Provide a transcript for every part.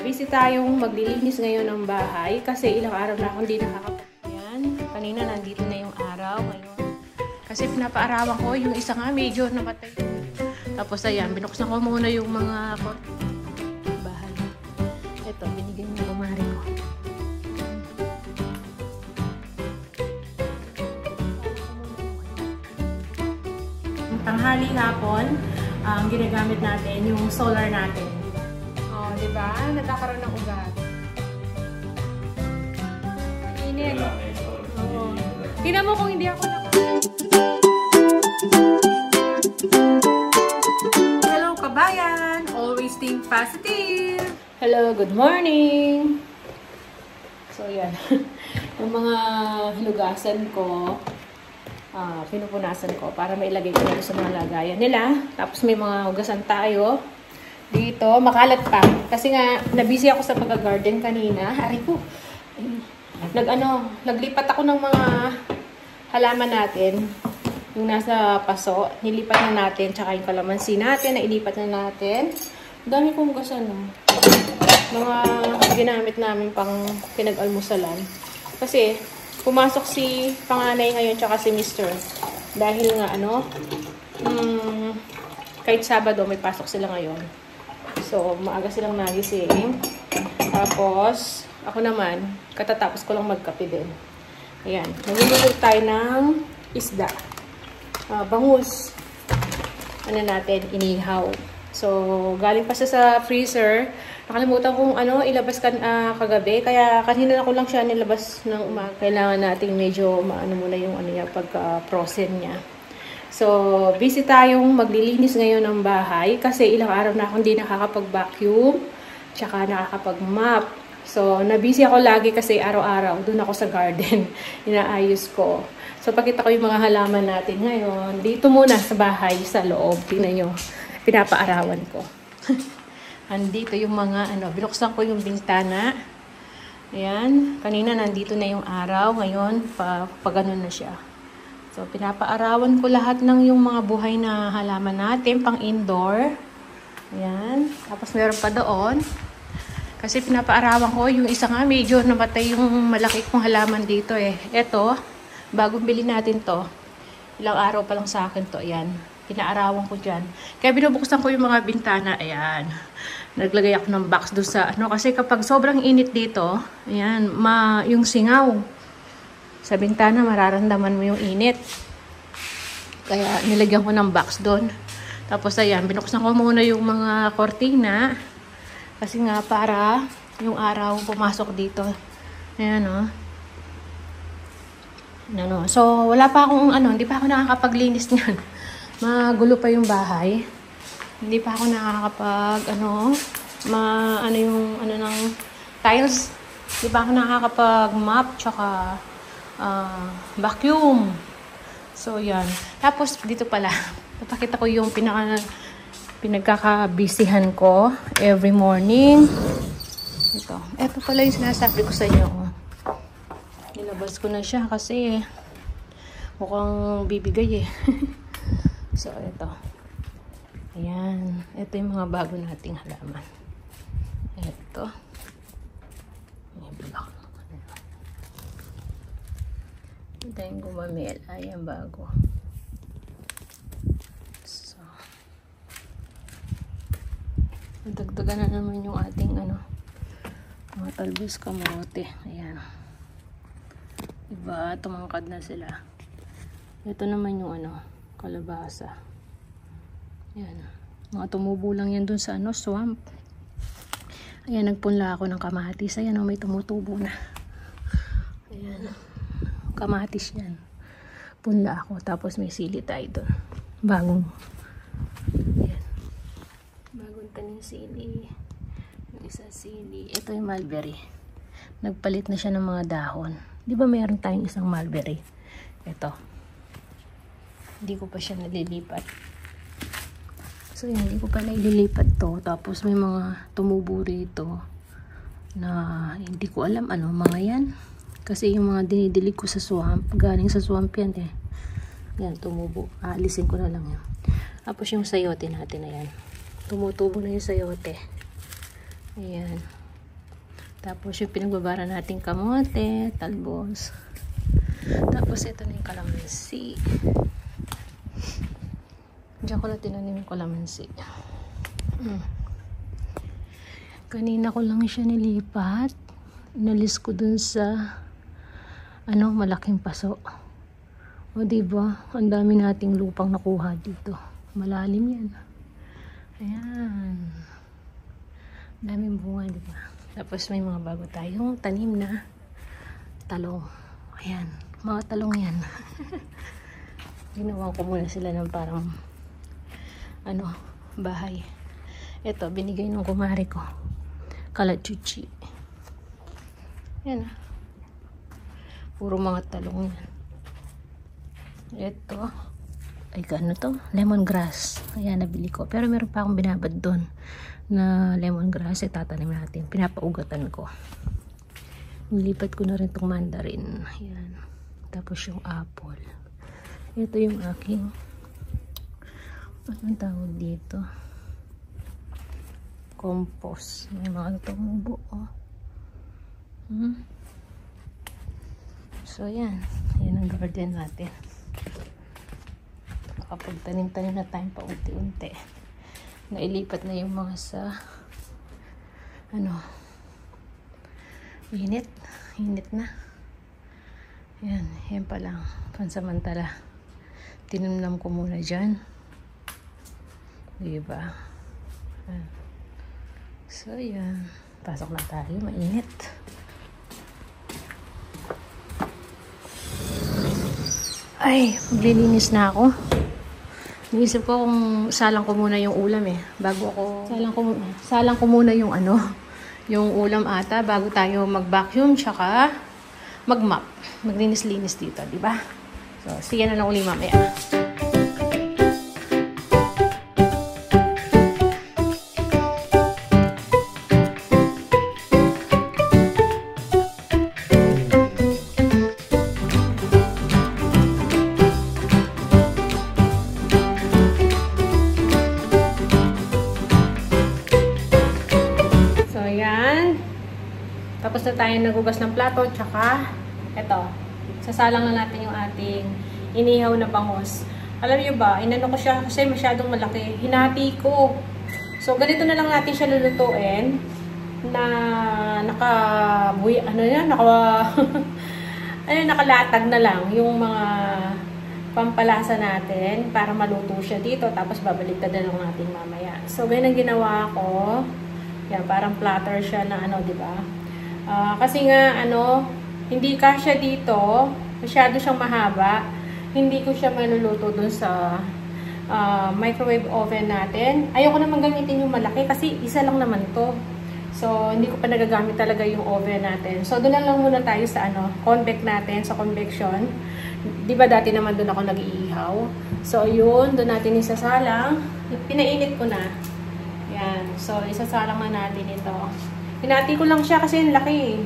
busy tayong maglilinis ngayon ng bahay kasi ilang araw na akong hindi nakakapag. Ayan, kanina nandito na yung araw ngayon. Kasi pinapaarawan ko, yung isa nga medyo namatay. Tapos ayan, binuksan ko muna yung mga bahay. Ito, binigyan niya kumari ko. Tanghali hapon, ginagamit natin yung solar natin. Oh, di ba? Nagkakaroon ng ugat. Init. Oh. Tingnan mo kung hindi ako Hello, kabayan! Always think positive! Hello, good morning! So, yan. Yung mga hinugasan ko, pinupunasan ko para mailagay ko sa mga lagayan nila. Tapos may mga hugasan tayo dito. Makalat pa. Kasi nga, nabisi ako sa pag-garden kanina. Aray ko. Naglipat ako ng mga halaman natin. Yung nasa paso. Nilipat na natin. Tsaka yung kalamansi natin. Nailipat na natin. Dami kong hugasan. Mga ginamit namin pang pinag-almusalan. Kasi, pumasok si panganay ngayon tsaka si Mr. Dahil nga kahit Sabado may pasok sila ngayon. So, maaga silang nagising. Tapos, ako naman, katatapos ko lang magkape din. Ayan. Nagluluto tayo ng isda. Bangus. Natin, inihaw. So, galing pa siya sa freezer. Nakalimutan kong ilabas kagabi. Kaya kanina ako lang siya nilabas ng umaga. Kailangan nating medyo muna yung pagka-frozen niya. So, busy tayong maglilinis ngayon ng bahay. Kasi ilang araw na akong hindi nakakapag-vacuum. Tsaka nakakapag-mop. So, nabusy ako lagi kasi araw-araw. Doon ako sa garden. Inaayos ko. So, pakita ko yung mga halaman natin ngayon. Dito muna sa bahay, sa loob. Tingnan nyo. Pinapaarawan ko. Andito yung mga binuksan ko yung bintana. Ayan. Kanina nandito na yung araw. Ngayon, pag-ano na siya. So, pinapaarawan ko lahat ng yung mga buhay na halaman natin, pang indoor. Ayan. Tapos meron pa doon. Kasi pinapaarawan ko, yung isa nga medyo namatay yung malaki kong halaman dito eh. Ito, bagong bili natin to. Ilang araw pa lang sa akin to. Ayan. Pinaarawan ko dyan. Kaya binubuksan ko yung mga bintana. Ayan. Naglagay ako ng box doon sa kasi kapag sobrang init dito, ayan, yung singaw sa bintana, mararamdaman mo yung init. Kaya nilagyan ko ng box doon. Tapos ayan, binuksan ko muna yung mga kortina. Kasi nga para yung araw pumasok dito. Ayan So wala pa akong hindi pa ako nakakapaglinis niyan. Magulo pa yung bahay. Hindi pa ako nakakapag ng tiles. Hindi pa ako nakakapag mop tsaka vacuum. So yan. Tapos dito pala, papakita ko yung pinagkakabisihan ko every morning. Ito pala yung sinasabi ko sa inyo. Nilabas ko na siya kasi mukhang bibigay eh. So ito. Ayan. Ito yung mga bago nating halaman. Ito. Ito yung gumamela. Ayan bago. So. Nadagdagan na naman yung ating mga talbos kamote. Ayan. Diba? Tumangkad na sila. Ito naman yung kalabasa. Ayan. Mga tumubo lang yan dun sa swamp. Ayan, nagpunla ako ng kamatis. Ayan, may tumutubo na. Ayan. Kamatis yan. Punla ako. Tapos may sili tayo dun. Bagong. Ayan. Bagong tanim sili. Yung isa sili. Ito yung mulberry. Nagpalit na siya ng mga dahon. Di ba mayroon tayong isang mulberry? Ito. Hindi ko pa siya nalilipat. So, hindi ko pa naililipat to. Tapos, may mga tumubo rito na hindi ko alam mga yan. Kasi yung mga dinidilig ko sa swamp, galing sa swamp yan eh. Yan, tumubo. Aalisin ko na lang yan. Tapos yung sayote natin, ayan. Tumutubo na yung sayote. Ayan. Tapos yung pinagbabara nating kamote, talbos. Tapos ito na yung kalamansi. Diyan ko na tinanim yung kalamansi. Kanina ko lang siya nilipat. Inalis ko dun sa malaking paso. O diba? Ang dami nating lupang nakuha dito. Malalim yan. Ayan. Daming bunga, diba? Tapos may mga bago tayong tanim na talong. Ayan. Mga talong yan. Ginawa ko muna sila ng parang bahay. Ito, binigay ng kumari ko. Kalachuchi. Yan. Puro mga talong yan. Ito. Ay, ano to? Lemongrass. Ayan, nabili ko. Pero meron pa akong binabad doon na lemongrass. Itatanim natin. Pinapaugatan ko. Nilipat ko na rin itong mandarin. Ayan. Tapos yung apple. Ito yung aking anong tawag dito? Compost. May mga tumubo. So, yan. Yan ang garden natin. Kapag tanim-tanim na tayo pa unti-unti. Nailipat na yung mga sa init. Init na. Yan. Yan pa lang. Pansamantala. Tinamnam ko muna dyan. Diba? So, yan. Pasok na tayo. Mainit. Ay, maglilinis na ako. Naisip ko kung salang ko muna yung ulam bago ako salang ko muna yung yung ulam ata bago tayo mag-vacuum tsaka mag-mop. Maglinis-linis dito, di ba? So, sige na lang uli mamaya. Tapos na tayo nagugas ng plato, tsaka eto, sasalang na natin yung ating inihaw na bangus. Alam niyo ba, inano ko siya kasi masyadong malaki. Hinati ko. So, ganito na lang natin siya lulutuin na nakalatag na lang yung mga pampalasa natin para maluto siya dito. Tapos, babaliktad na lang natin mamaya. So, ganyan ang ginawa ko. Yan, parang platter siya na di ba? Kasi nga, hindi kasya dito, masyado siyang mahaba, hindi ko siya maluluto dun sa microwave oven natin. Ayoko naman gamitin yung malaki kasi isa lang naman to. So, hindi ko pa nagagamit talaga yung oven natin. So, doon lang muna tayo sa convect natin, sa convection. Di ba dati naman doon ako nag-iihaw? So, yun, doon natin isasalang. Pinainit ko na. Yan. So, isasalang na natin ito. Hinati ko lang siya kasi yung laki.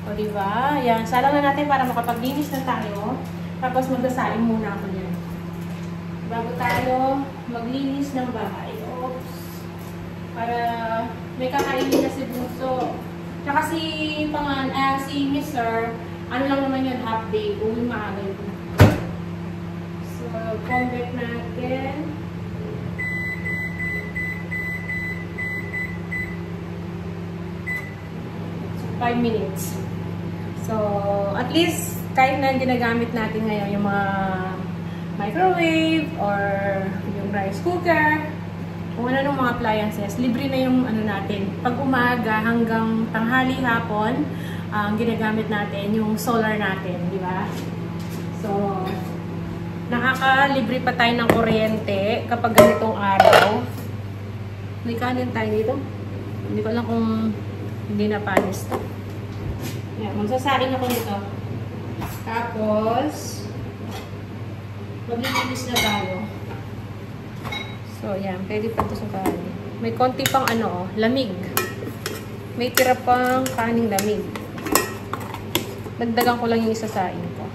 O, diba? Yan. Salang na natin para makapaglinis na tayo. Tapos, magdasain muna ako yan. Bago tayo maglinis ng bahay. Oops. Para may kakainin na si Bunso. Tsaka si Mr. Ano lang naman yun, half day. Uwi maaga yun. So, convert natin. 5 minutes. So, at least, kahit na ginagamit natin ngayon yung mga microwave or yung rice cooker, kung ano ng mga appliances, libre na yung natin. Pag umaga hanggang tanghali hapon, ginagamit natin yung solar natin, di ba? So, nakakalibre pa tayo ng kuryente kapag ganitong araw. May kanin tayo dito. Hindi ko alam kung hindi na panis to. Yan, magsasaing ako nito. Tapos, maglilinis na tayo. So, yan. Pwede pa ito sa kanin. May konti pang lamig. May tira pang kaning lamig. Dagdagan ko lang yung isasaing ko.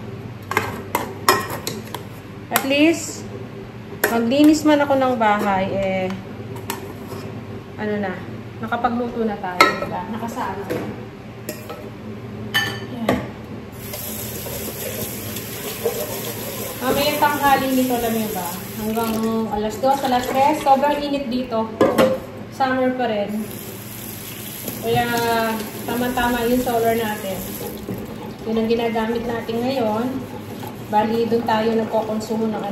At least, maglinis man ako ng bahay, nakapagluto na tayo, diba? Nakasala. Mamaya tanghali nito, alam niyo ba? Hanggang alas 2, alas 3. Sobrang init dito. Summer pa rin. Kaya, tama-tama yung solar natin. Yun ang ginagamit natin ngayon. Bali, doon tayo nagkokonsumo ng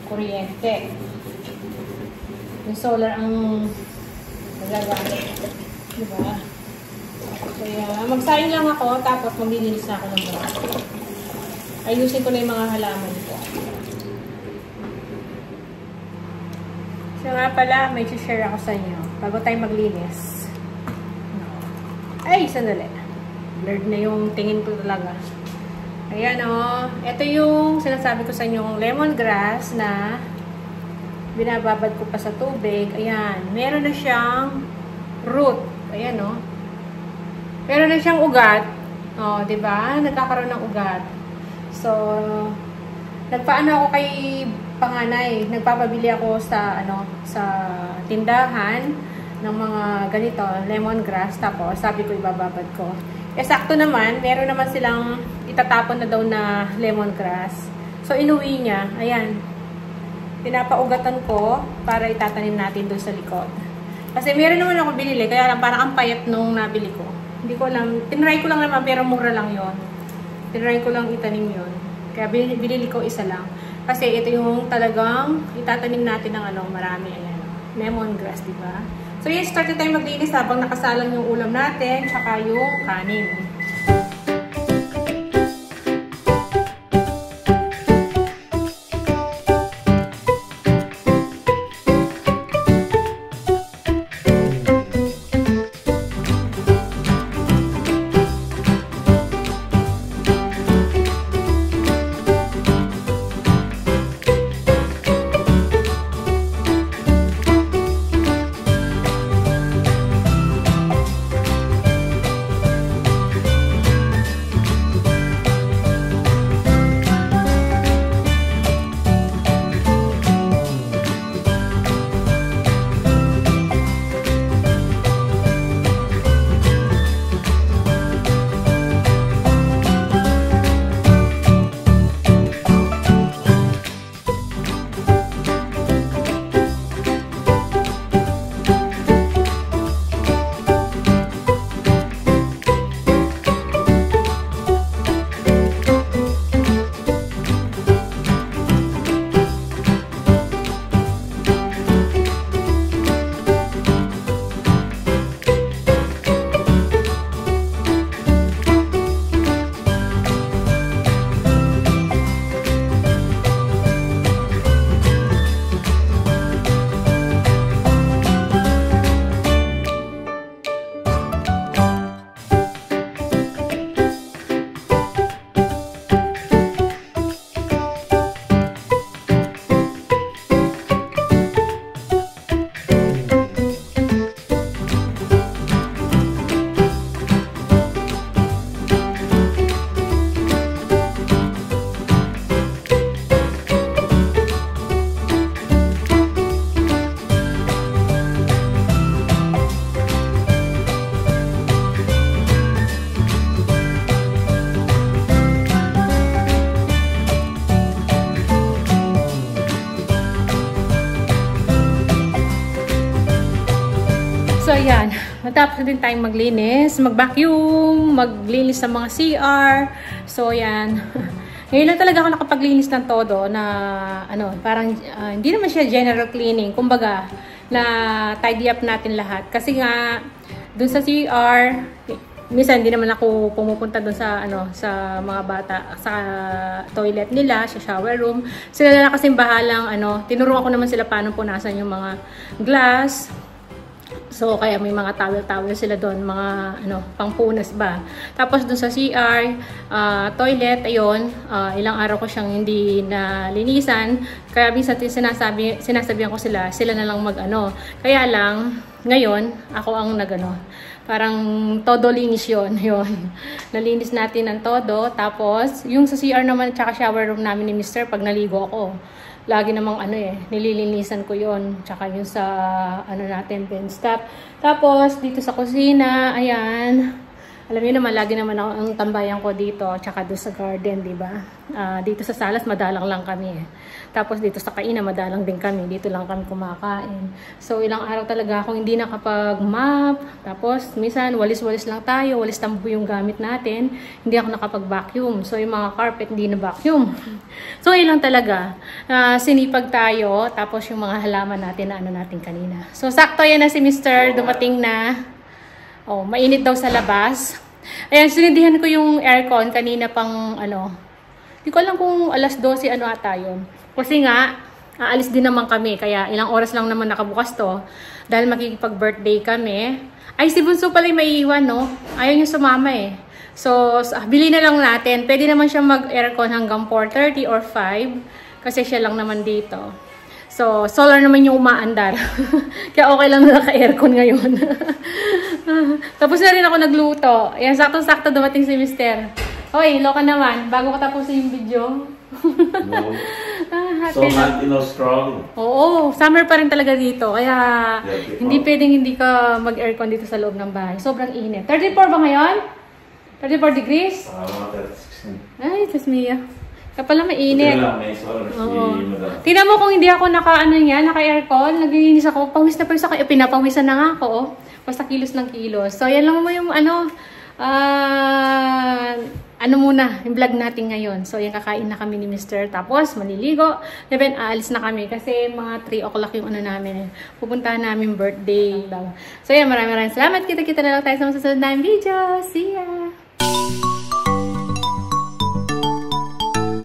kuryente. Yung solar ang nagagamit. Diba? Kaya, magsayang lang ako, tapos maglilinis na ako ng buwan. Ayusin ko na yung mga halaman ko. So nga pala, may share ako sa inyo. Bago tayo maglinis. Ay, sandali. Blurred na yung tingin ko talaga. Ayan o. Ito yung sinasabi ko sa inyong lemongrass na binababad ko pa sa tubig. Ayan. Meron na siyang root. Ayan o. Meron na siyang ugat. O, diba? Nagkakaroon ng ugat. So, nagpaano ako kay panganay. Nagpapabili ako sa, sa tindahan ng mga ganito, lemongrass. Tapos, sabi ko, ibababad ko. Sakto naman, meron naman silang itatapon na daw na lemongrass. So, inuwi niya. Ayan. Pinapaugatan ko para itatanim natin doon sa likod. Kasi meron naman ako binili, kaya lang parang ang payat nung nabili ko. Hindi ko alam. Tinry ko lang naman, pero mura lang yon. Tinry ko lang itanim yon. Kaya binili ko isa lang. Kasi ito yung talagang itatanim natin ng marami. Ayan. Lemongrass, di ba? So, yes, start na tayo maglinis habang nakasalang yung ulam natin, tsaka yung kanin. So, ayan. Matapos na din tayong maglinis, mag-vacuum, maglinis sa mga CR. So, ayan. Ngayon lang talaga ako nakapaglinis ng todo na, parang hindi naman siya general cleaning. Kumbaga, na tidy up natin lahat. Kasi nga, dun sa CR, minsan hindi naman ako pumupunta dun sa, sa mga bata, sa toilet nila, sa shower room. Sila na kasi bahalang, tinuruan ko naman sila paano punasan yung mga glass. So, kaya may mga towel-towel sila doon, mga pangpunas ba. Tapos doon sa CR, toilet, ayun, ilang araw ko siyang hindi nalinisan. Kaya minsan sinasabihan ko sila na lang Kaya lang, ngayon, ako ang parang todo linis yun. Nalinis natin ang todo. Tapos, yung sa CR naman, tsaka shower room namin ni Mr. pag naligo ako. Lagi namang nililinisan ko yon. Tsaka yung sa natin bench top. Tapos dito sa kusina, ayan, Alam niyo naman, lagi naman ako ang tambayan ko dito, tsaka doon sa garden, di ba? Dito sa salas, madalang lang kami. Tapos dito sa kainan, madalang din kami. Dito lang kami kumakain. So, ilang araw talaga akong hindi nakapag-mop. Tapos, minsan, walis-walis lang tayo. Walis tambo yung gamit natin. Hindi ako nakapag-vacuum. So, yung mga carpet, hindi na vacuum. So, ilang talaga. Sinipag tayo. Tapos, yung mga halaman natin na ano natin kanina. So, sakto yan na si Mr. Dumating na. Oh, mainit daw sa labas. Ayan, sinindihan ko yung aircon kanina pang ano. Hindi ko alam kung alas 12 ano ata yun. Kasi nga, aalis din naman kami. Kaya ilang oras lang naman nakabukas to. Dahil makikipag-birthday kami. Ay, si Bunso pala yung maiiwan, no? Ayaw niya sumama eh. So, bili na lang natin. Pwede naman siya mag-aircon hanggang 4:30 or 5. Kasi siya lang naman dito. So, solar naman yung umaandar. Kaya okay lang na naka-aircon ngayon. Tapos na rin ako nagluto. Ayan, sakto-sakto dumating si Mister. Hoy, loka naman. Bago ko tapusin yung video. No. So hot, strong. Oo, summer pa rin talaga dito. Kaya hindi pwedeng hindi ka mag-aircon dito sa loob ng bahay. Sobrang init. 34 ba ngayon? 34 degrees? 16. Ay, Diyos mia. Kaya pala mainit. Oo. Tingnan mo kung hindi ako naka-aircon, naglilinis ako, pawis na pawis ako, pinapawisan na nga ako, oh. Basta kilos ng kilos. So, yan lang mo yung muna, yung vlog natin ngayon. So, yan, kakain na kami ni Mr. Tapos, maliligo. Then, aalis na kami kasi mga 3 o'clock yung namin. Pupuntahan namin birthday daw. So, yan, maraming salamat. Kita-kita na lang tayo sa susunod na video. See ya!